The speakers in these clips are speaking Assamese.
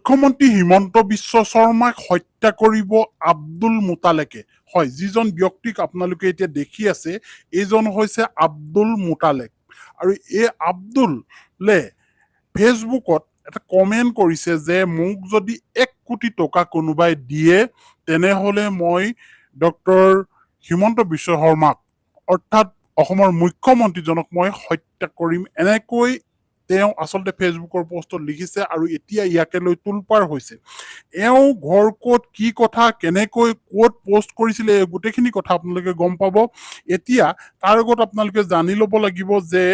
মুখ্যমন্ত্ৰী হিমন্ত বিশ্ব শৰ্মাক হত্যা কৰিব আব্দুল মুতালেকে। হয়, যিজন ব্যক্তিক আপোনালোকে এতিয়া দেখি আছে এইজন হৈছে আব্দুল মুতালেক। আৰু এই আব্দুলে ফেচবুকত এটা কমেন্ট কৰিছে যে মোক যদি 1 কোটি টকা কোনোবাই দিয়ে তেনেহলে মই ডক্টৰ হিমন্ত বিশ্ব শৰ্মাক অৰ্থাৎ অসমৰ মুখ্যমন্ত্ৰীজনক মই হত্যা কৰিম, এনেকৈ তেওঁ আচলতে ফেচবুকৰ পোষ্টত লিখিছে। আৰু এতিয়া ইয়াকে লৈ তোলপাৰ হৈছে। এওঁ ঘৰ ক'ত, কি কথা, কেনেকৈ ক'ত পোষ্ট কৰিছিলে এই গোটেইখিনি কথা আপোনালোকে গম পাব। এতিয়া তাৰ আগত আপোনালোকে জানি ল'ব লাগিব যে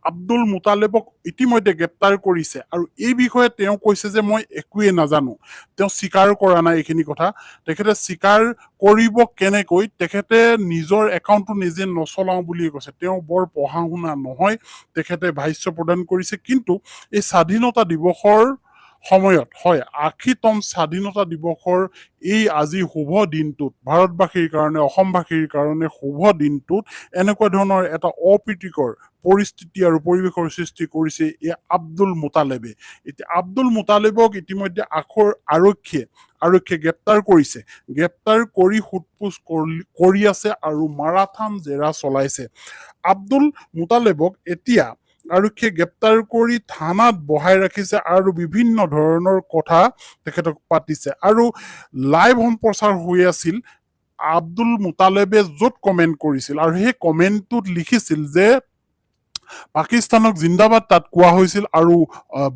আব্দুল মুতালেবক ইতিমধ্যে গ্ৰেপ্তাৰ কৰিছে আৰু এই বিষয়ে তেওঁ কৈছে যে মই একোৱে নাজানো। তেওঁ স্বীকাৰ কৰা নাই এইখিনি কথা। তেখেতে স্বীকাৰ কৰিব কেনেকৈ, তেখেতে নিজৰ একাউণ্টটো নিজে নচলাও বুলি কৈছে। তেওঁ বৰ পঢ়া শুনা নহয়, তেখেতে ভাষ্য প্ৰদান কৰিছে। কিন্তু এই স্বাধীনতা দিৱসৰ সময়ত, হয় ৮০তম স্বাধীনতা দিৱসৰ এই আজি শুভ দিনটোত, ভাৰতবাসীৰ কাৰণে, অসমবাসীৰ কাৰণে শুভ দিনটোত এনেকুৱা ধৰণৰ এটা অপ্ৰীতিকৰ পৰিস্থিতি আৰু পৰিৱেশৰ সৃষ্টি কৰিছে এই আব্দুল মুতালেবে। এতিয়া আব্দুল মুতালেবক ইতিমধ্যে আৰক্ষীয়ে গ্ৰেপ্তাৰ কৰিছে। গ্ৰেপ্তাৰ কৰি সোধপোছ কৰি আছে আৰু মাৰাথান জেৰা চলাইছে। আব্দুল মুতালেবক এতিয়া আৰক্ষীয়ে গ্ৰেপ্তাৰ কৰি থানাত বহাই ৰাখিছে আৰু বিভিন্ন ধৰণৰ কথা তেখেতক পাতিছে। আৰু লাইভ সম্প্ৰচাৰ হৈ আছিল আব্দুল মুতালেবে য'ত কমেন্ট কৰিছিল আৰু সেই কমেন্টটোত লিখিছিল যে পাকিস্তানক জিন্দাবাদ তাত কোৱা হৈছিল আৰু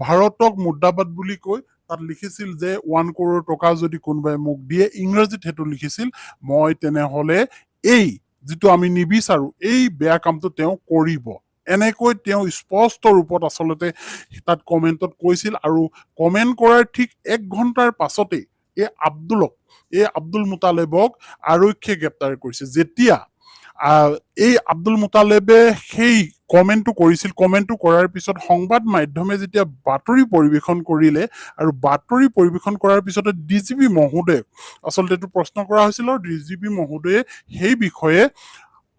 ভাৰতক মুৰ্দাবাদ বুলি কৈ তাত লিখিছিল যে 1 কৰোৰ টকা যদি কোনোবাই মোক দিয়ে, ইংৰাজীত সেইটো লিখিছিল, মই তেনেহলে এই যিটো আমি নিবিচাৰো এই বেয়া কামটো তেওঁ কৰিব, এনেকৈ তেওঁ স্পষ্ট ৰূপত আচলতে তাত কমেন্টত কৈছিল। আৰু কমেন্ট কৰাৰ ঠিক 1 ঘণ্টাৰ পাছতেই এই আব্দুল মুতালেবক আৰক্ষীয়ে গ্ৰেপ্তাৰ কৰিছে। যেতিয়া এই আব্দুল মুতালেবে সেই কমেন্টটো কৰিছিল, কমেন্টটো কৰাৰ পিছত সংবাদ মাধ্যমে যেতিয়া বাতৰি পৰিৱেশন কৰিলে আৰু বাতৰি পৰিৱেশন কৰাৰ পিছতে ডিজিপি মহোদয়ক আচলতে এইটো প্ৰশ্ন কৰা হৈছিল আৰু ডিজিপি মহোদয়ে সেই বিষয়ে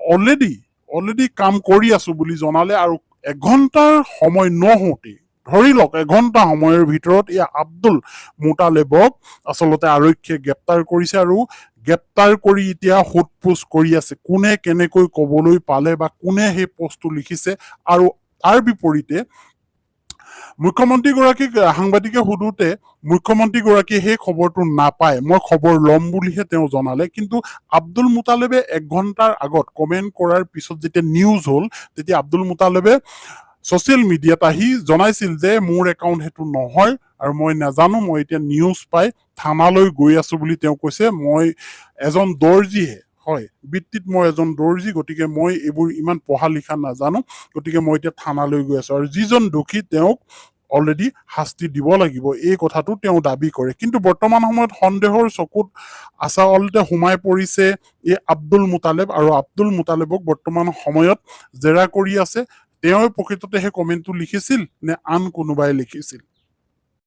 অলৰেডি কাম কৰি আছো বুলি জনালে। আৰু 1 ঘণ্টাৰ সময় নহওঁতে, ধৰি লওক 1 ঘণ্টা সময়ৰ ভিতৰত এই আব্দুল মুতালেবক আচলতে আৰক্ষীয়ে গ্ৰেপ্তাৰ কৰিছে আৰু গ্ৰেপ্তাৰ কৰি এতিয়া সোধপোছ কৰি আছে কোনে কেনেকৈ কবলৈ পালে বা কোনে সেই পোষ্টটো লিখিছে। আৰু তাৰ বিপৰীতে মুখ্যমন্ত্ৰীগৰাকীক সাংবাদিকে সোধোতে মুখ্যমন্ত্ৰীগৰাকীয়ে সেই খবৰটো নাপায়, মই খবৰ ল'ম বুলিহে তেওঁ জনালে। কিন্তু আব্দুল মুতালেবে 1 ঘণ্টাৰ আগত কমেন্ট কৰাৰ পিছত যেতিয়া নিউজ হ'ল তেতিয়া আব্দুল মুতালেবে ছচিয়েল মিডিয়াত আহি জনাইছিল যে মোৰ একাউণ্ট সেইটো নহয় আৰু মই নাজানো, মই এতিয়া নিউজ পাই থানালৈ গৈ আছো বুলি তেওঁ কৈছে। মই এজন দৰ্জীহে, হয় বৃত্তিত মই এজন দৰ্জী, গতিকে মই এইবোৰ ইমান পঢ়া লিখা নাজানো, গতিকে মই এতিয়া থানালৈ গৈ আছো। আৰু যিজন দোষী তেওঁক অলৰেডি শাস্তি দিব লাগিব এই কথাটো তেওঁ দাবী কৰে। কিন্তু বৰ্তমান সময়ত সন্দেহৰ চকুত আচলতে সোমাই পৰিছে এই আব্দুল মুতালেব, আৰু আব্দুল মুতালেবক বৰ্তমান সময়ত জেৰা কৰি আছে। তেওঁ প্ৰকৃততে সেই কমেন্টটো লিখিছিল নে আন কোনোবাই লিখিছিল।